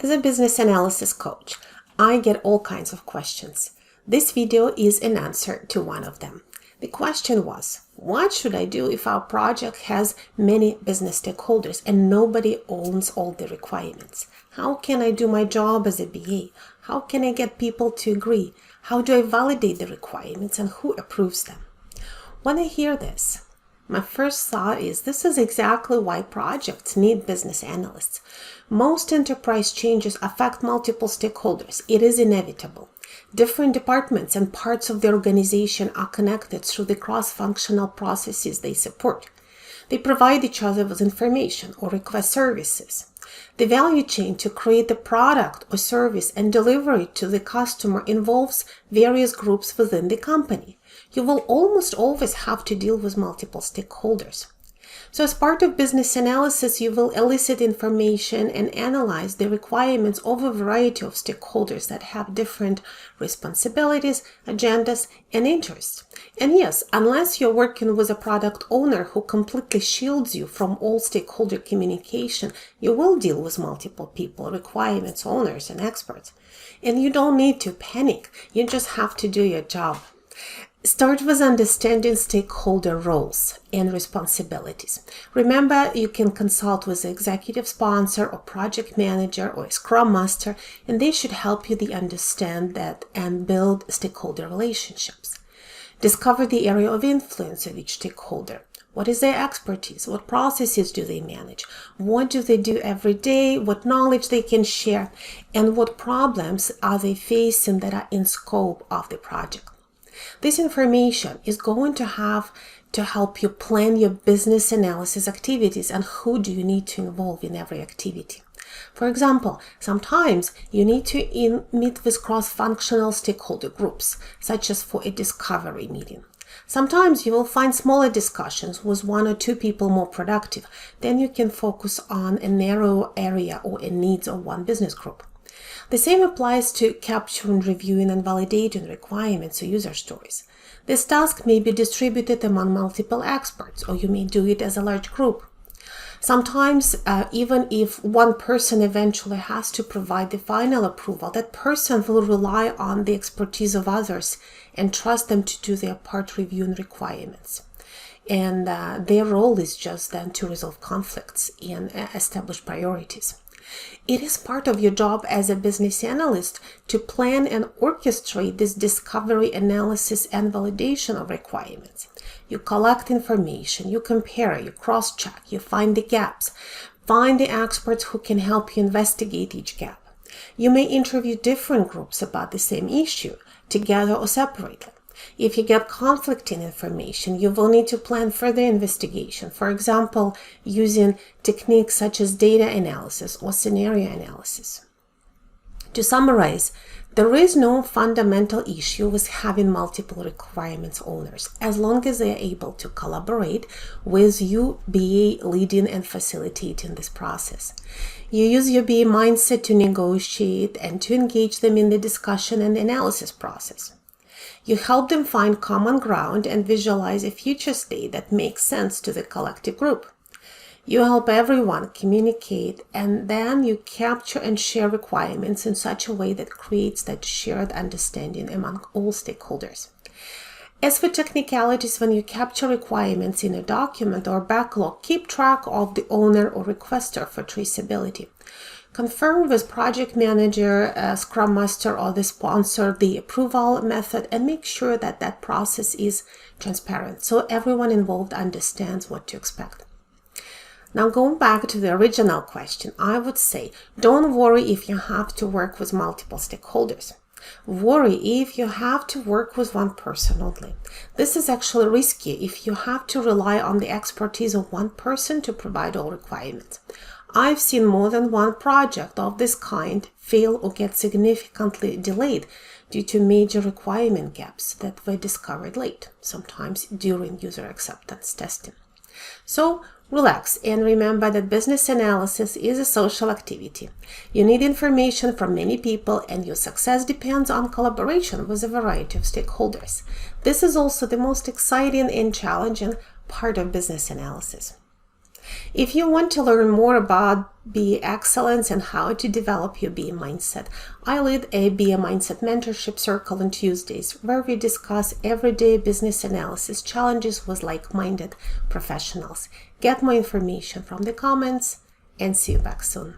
As a business analysis coach, I get all kinds of questions. This video is an answer to one of them. The question was, what should I do if our project has many business stakeholders and nobody owns all the requirements? How can I do my job as a BA? How can I get people to agree? How do I validate the requirements and who approves them? When I hear this, my first thought is this is exactly why projects need business analysts. Most enterprise changes affect multiple stakeholders. It is inevitable. Different departments and parts of the organization are connected through the cross-functional processes they support. They provide each other with information or request services. The value chain to create the product or service and deliver it to the customer involves various groups within the company. You will almost always have to deal with multiple stakeholders. So as part of business analysis, you will elicit information and analyze the requirements of a variety of stakeholders that have different responsibilities, agendas, and interests. And yes, unless you're working with a product owner who completely shields you from all stakeholder communication, you will deal with multiple people, requirements, owners, and experts. And you don't need to panic. You just have to do your job. Start with understanding stakeholder roles and responsibilities. Remember, you can consult with the executive sponsor or project manager or a scrum master, and they should help you to understand that and build stakeholder relationships. Discover the area of influence of each stakeholder. What is their expertise? What processes do they manage? What do they do every day? What knowledge they can share? And what problems are they facing that are in scope of the project? This information is going to have to help you plan your business analysis activities and who do you need to involve in every activity. For example, sometimes you need to meet with cross-functional stakeholder groups, such as for a discovery meeting. Sometimes you will find smaller discussions with one or two people more productive. Then you can focus on a narrow area or a needs of one business group. The same applies to capturing, reviewing, and validating requirements or user stories. This task may be distributed among multiple experts, or you may do it as a large group. Sometimes, even if one person eventually has to provide the final approval, that person will rely on the expertise of others and trust them to do their part reviewing requirements. And their role is just then to resolve conflicts and establish priorities. It is part of your job as a business analyst to plan and orchestrate this discovery, analysis, and validation of requirements. You collect information, you compare, you cross-check, you find the gaps, find the experts who can help you investigate each gap. You may interview different groups about the same issue, together or separately. If you get conflicting information, you will need to plan further investigation, for example, using techniques such as data analysis or scenario analysis. To summarize, there is no fundamental issue with having multiple requirements owners, as long as they are able to collaborate with you, BA, leading and facilitating this process. You use your BA mindset to negotiate and to engage them in the discussion and analysis process. You help them find common ground and visualize a future state that makes sense to the collective group. You help everyone communicate, and then you capture and share requirements in such a way that creates that shared understanding among all stakeholders. As for technicalities, when you capture requirements in a document or backlog, keep track of the owner or requester for traceability. Confirm with project manager, scrum master, or the sponsor the approval method, and make sure that that process is transparent so everyone involved understands what to expect. Now, going back to the original question, I would say don't worry if you have to work with multiple stakeholders. Worry if you have to work with one person only. This is actually risky if you have to rely on the expertise of one person to provide all requirements. I've seen more than one project of this kind fail or get significantly delayed due to major requirement gaps that were discovered late, sometimes during user acceptance testing. So relax and remember that business analysis is a social activity. You need information from many people, and your success depends on collaboration with a variety of stakeholders. This is also the most exciting and challenging part of business analysis. If you want to learn more about BE excellence and how to develop your BE mindset, I lead a BE mindset mentorship circle on Tuesdays where we discuss everyday business analysis challenges with like-minded professionals. Get more information from the comments and see you back soon.